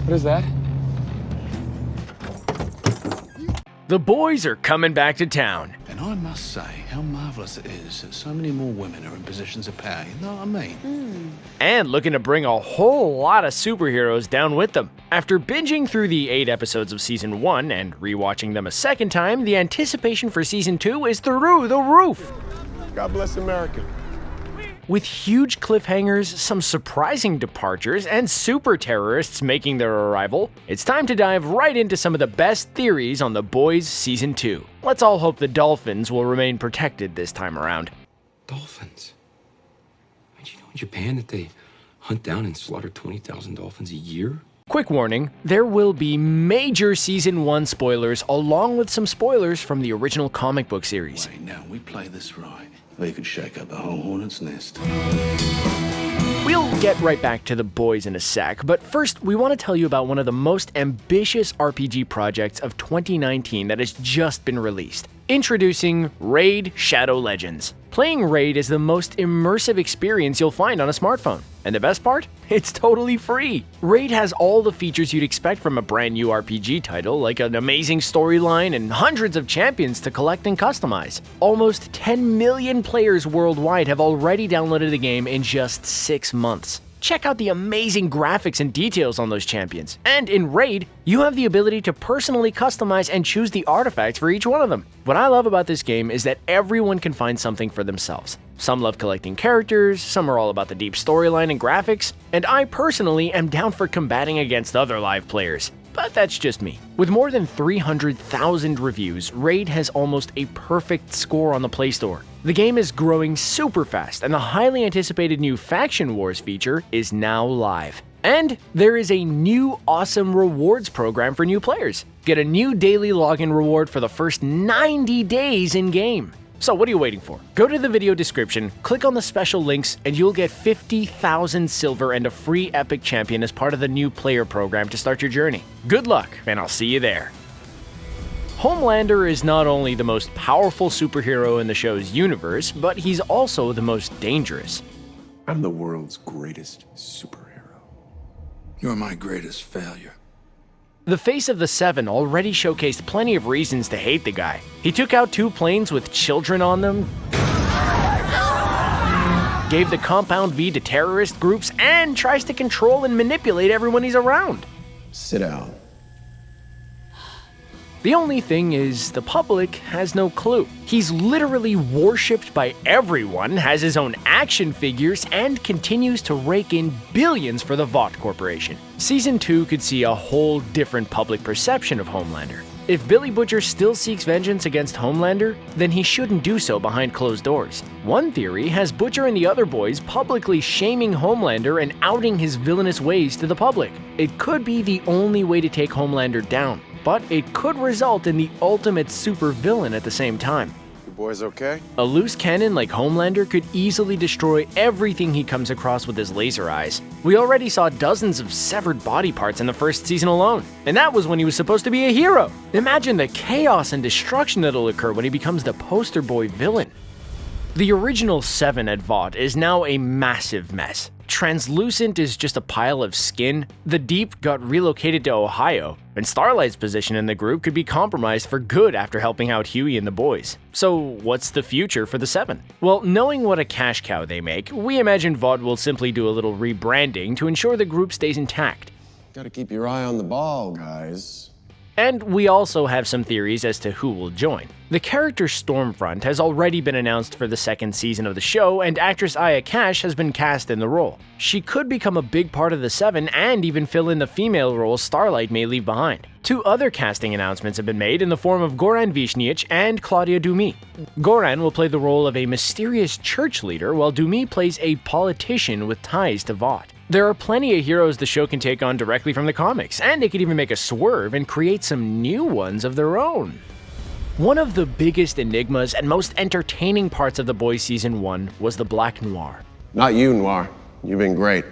What is that? The boys are coming back to town. And I must say how marvellous it is that so many more women are in positions of power, you know what I mean? And looking to bring a whole lot of superheroes down with them. After binging through the 8 episodes of Season 1 and rewatching them a second time, the anticipation for Season 2 is through the roof. God bless America. With huge cliffhangers, some surprising departures, and super terrorists making their arrival, it's time to dive right into some of the best theories on The Boys Season 2. Let's all hope the dolphins will remain protected this time around. Dolphins? Did you know in Japan that they hunt down and slaughter 20,000 dolphins a year? Quick warning, there will be major Season 1 spoilers along with some spoilers from the original comic book series. Wait, now we play this right, we could shake up the whole hornet's nest. We'll get right back to The Boys in a sec, but first we want to tell you about one of the most ambitious RPG projects of 2019 that has just been released. Introducing Raid: Shadow Legends. Playing Raid is the most immersive experience you'll find on a smartphone. And the best part? It's totally free! Raid has all the features you'd expect from a brand new RPG title, like an amazing storyline and hundreds of champions to collect and customize. Almost 10 million players worldwide have already downloaded the game in just 6 months. Check out the amazing graphics and details on those champions. And in Raid, you have the ability to personally customize and choose the artifacts for each one of them. What I love about this game is that everyone can find something for themselves. Some love collecting characters, some are all about the deep storyline and graphics, and I personally am down for combating against other live players. But that's just me. With more than 300,000 reviews, Raid has almost a perfect score on the Play Store. The game is growing super fast, and the highly anticipated new Faction Wars feature is now live. And there is a new awesome rewards program for new players. Get a new daily login reward for the first 90 days in-game. So what are you waiting for? Go to the video description, click on the special links, and you'll get 50,000 silver and a free epic champion as part of the new player program to start your journey. Good luck, and I'll see you there. Homelander is not only the most powerful superhero in the show's universe, but he's also the most dangerous. I'm the world's greatest superhero. You're my greatest failure. The face of the Seven already showcased plenty of reasons to hate the guy. He took out 2 planes with children on them, gave the Compound V to terrorist groups, and tries to control and manipulate everyone he's around. Sit down. The only thing is, the public has no clue. He's literally worshipped by everyone, has his own action figures, and continues to rake in billions for the Vought Corporation. Season 2 could see a whole different public perception of Homelander. If Billy Butcher still seeks vengeance against Homelander, then he shouldn't do so behind closed doors. One theory has Butcher and the other boys publicly shaming Homelander and outing his villainous ways to the public. It could be the only way to take Homelander down, but it could result in the ultimate supervillain at the same time. You boys okay? A loose cannon like Homelander could easily destroy everything he comes across with his laser eyes. We already saw dozens of severed body parts in the first season alone, and that was when he was supposed to be a hero. Imagine the chaos and destruction that'll occur when he becomes the poster boy villain. The original 7 at Vought is now a massive mess. Translucent is just a pile of skin, the Deep got relocated to Ohio, and Starlight's position in the group could be compromised for good after helping out Hughie and the boys. So what's the future for the 7? Well, knowing what a cash cow they make, we imagine Vought will simply do a little rebranding to ensure the group stays intact. Gotta keep your eye on the ball, guys. And we also have some theories as to who will join. The character Stormfront has already been announced for the 2nd season of the show, and actress Aya Cash has been cast in the role. She could become a big part of the 7 and even fill in the female role Starlight may leave behind. 2 other casting announcements have been made in the form of Goran Vishnich and Claudia Dumi. Goran will play the role of a mysterious church leader, while Dumi plays a politician with ties to Vought. There are plenty of heroes the show can take on directly from the comics, and they could even make a swerve and create some new ones of their own. One of the biggest enigmas and most entertaining parts of The Boys Season 1 was the Black Noir. Not you, Noir. You've been great.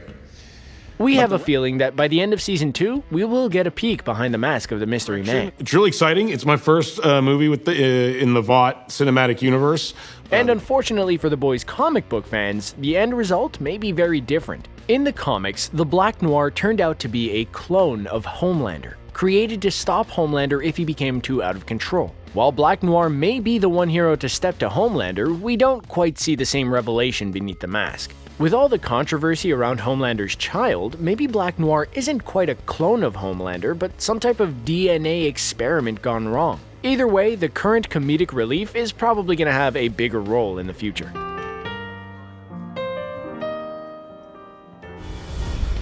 We have a feeling that by the end of Season 2, we will get a peek behind the mask of the mystery man. It's really exciting. It's my first movie with in the Vought cinematic universe. And unfortunately for the Boys comic book fans, the end result may be very different. In the comics, the Black Noir turned out to be a clone of Homelander, created to stop Homelander if he became too out of control. While Black Noir may be the one hero to step to Homelander, we don't quite see the same revelation beneath the mask. With all the controversy around Homelander's child, maybe Black Noir isn't quite a clone of Homelander, but some type of DNA experiment gone wrong. Either way, the current comedic relief is probably going to have a bigger role in the future.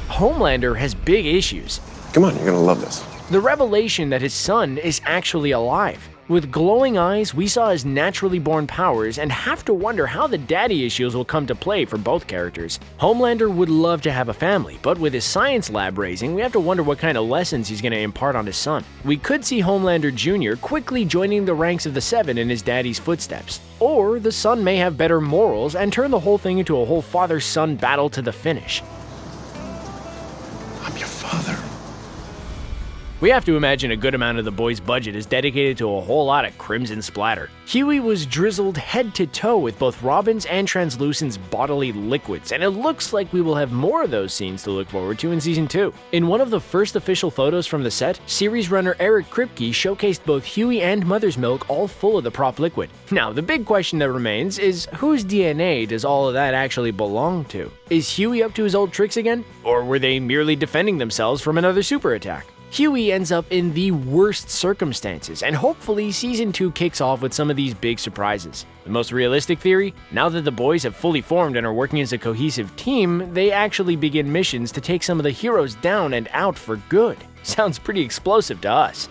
Homelander has big issues. Come on, you're gonna love this. The revelation that his son is actually alive. With glowing eyes, we saw his naturally born powers and have to wonder how the daddy issues will come to play for both characters. Homelander would love to have a family, but with his science lab raising, we have to wonder what kind of lessons he's going to impart on his son. We could see Homelander Jr. quickly joining the ranks of the Seven in his daddy's footsteps. Or the son may have better morals and turn the whole thing into a whole father-son battle to the finish. I'm your father. We have to imagine a good amount of the boys' budget is dedicated to a whole lot of crimson splatter. Hughie was drizzled head to toe with both Robin's and Translucent's bodily liquids, and it looks like we will have more of those scenes to look forward to in Season 2. In one of the first official photos from the set, series runner Eric Kripke showcased both Hughie and Mother's Milk all full of the prop liquid. Now, the big question that remains is whose DNA does all of that actually belong to? Is Hughie up to his old tricks again? Or were they merely defending themselves from another super attack? Hughie ends up in the worst circumstances, and hopefully Season 2 kicks off with some of these big surprises. The most realistic theory? Now that the boys have fully formed and are working as a cohesive team, they actually begin missions to take some of the heroes down and out for good. Sounds pretty explosive to us.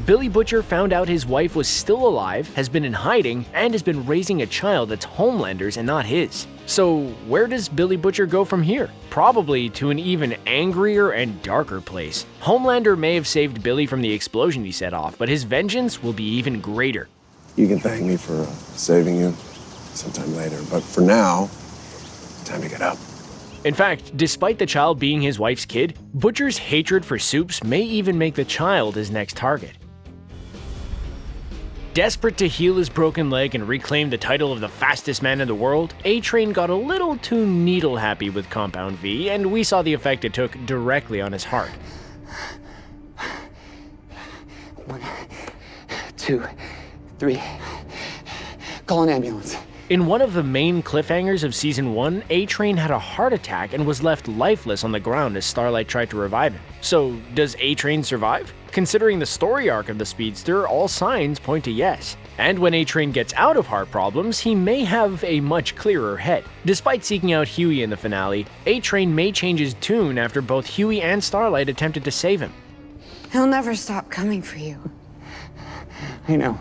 Billy Butcher found out his wife was still alive, has been in hiding, and has been raising a child that's Homelander's and not his. So where does Billy Butcher go from here? Probably to an even angrier and darker place. Homelander may have saved Billy from the explosion he set off, but his vengeance will be even greater. You can thank me for saving you sometime later, but for now, time to get up. In fact, despite the child being his wife's kid, Butcher's hatred for Supes may even make the child his next target. Desperate to heal his broken leg and reclaim the title of the fastest man in the world, A-Train got a little too needle-happy with Compound V, and we saw the effect it took directly on his heart. 1, 2, 3. Call an ambulance. In one of the main cliffhangers of Season 1, A-Train had a heart attack and was left lifeless on the ground as Starlight tried to revive him. So, does A-Train survive? Considering the story arc of the speedster, all signs point to yes. And when A-Train gets out of heart problems, he may have a much clearer head. Despite seeking out Hughie in the finale, A-Train may change his tune after both Hughie and Starlight attempted to save him. He'll never stop coming for you. I know.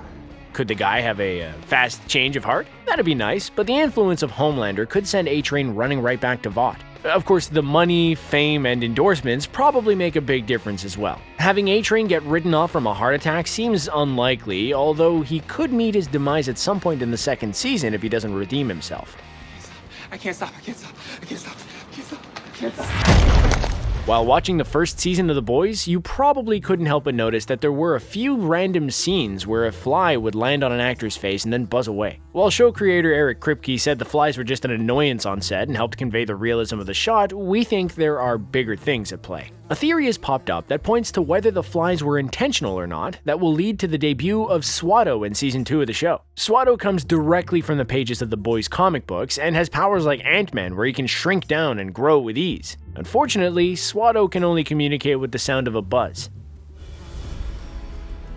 Could the guy have a fast change of heart? That'd be nice, but the influence of Homelander could send A-Train running right back to Vought. Of course, the money, fame, and endorsements probably make a big difference as well. Having A-Train get written off from a heart attack seems unlikely, although he could meet his demise at some point in the second season if he doesn't redeem himself. I can't stop. I can't stop. I can't stop. I can't stop. I can't stop. While watching the first season of The Boys, you probably couldn't help but notice that there were a few random scenes where a fly would land on an actor's face and then buzz away. While show creator Eric Kripke said the flies were just an annoyance on set and helped convey the realism of the shot, we think there are bigger things at play. A theory has popped up that points to whether the flies were intentional or not that will lead to the debut of Swatto in Season 2 of the show. Swatto comes directly from the pages of the Boys comic books and has powers like Ant-Man where he can shrink down and grow with ease. Unfortunately, Swatto can only communicate with the sound of a buzz.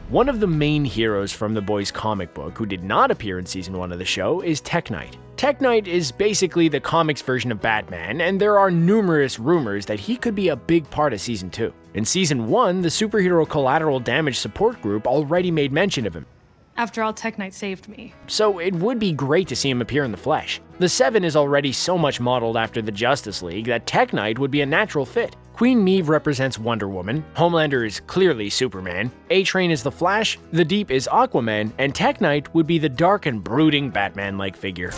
One of the main heroes from the Boys comic book who did not appear in Season 1 of the show is Tech Knight. Tech Knight is basically the comics version of Batman, and there are numerous rumors that he could be a big part of Season 2. In Season 1, the superhero Collateral Damage support group already made mention of him. After all, Tech Knight saved me. So it would be great to see him appear in the flesh. The Seven is already so much modeled after the Justice League that Tech Knight would be a natural fit. Queen Maeve represents Wonder Woman, Homelander is clearly Superman, A-Train is the Flash, The Deep is Aquaman, and Tech Knight would be the dark and brooding Batman-like figure.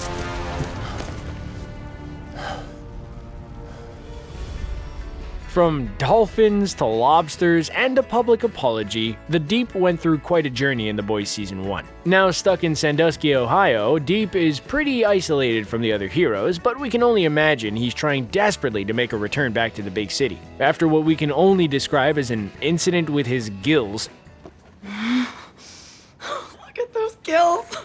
From dolphins to lobsters and a public apology, the Deep went through quite a journey in The Boys Season 1. Now stuck in Sandusky, Ohio, Deep is pretty isolated from the other heroes, but we can only imagine he's trying desperately to make a return back to the big city. After what we can only describe as an incident with his gills. Look at those gills.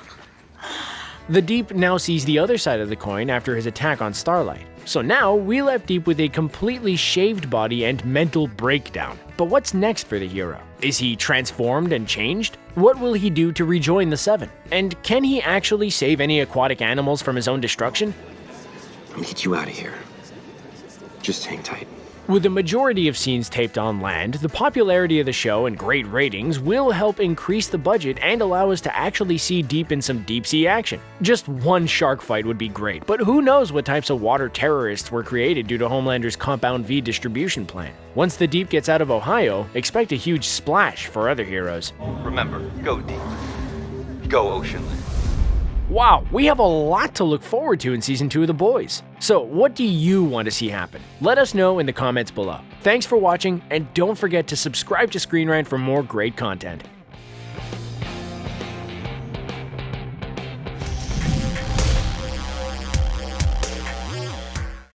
The Deep now sees the other side of the coin after his attack on Starlight. So now we left Deep with a completely shaved body and mental breakdown. But what's next for the hero? Is he transformed and changed? What will he do to rejoin the Seven? And can he actually save any aquatic animals from his own destruction? I'm gonna get you out of here. Just hang tight. With the majority of scenes taped on land, the popularity of the show and great ratings will help increase the budget and allow us to actually see Deep in some deep-sea action. Just one shark fight would be great, but who knows what types of water terrorists were created due to Homelander's Compound V distribution plan. Once the Deep gets out of Ohio, expect a huge splash for other heroes. Remember, go deep. Go oceanland. Wow, we have a lot to look forward to in Season 2 of The Boys. So what do you want to see happen? Let us know in the comments below. Thanks for watching, and don't forget to subscribe to ScreenRant for more great content.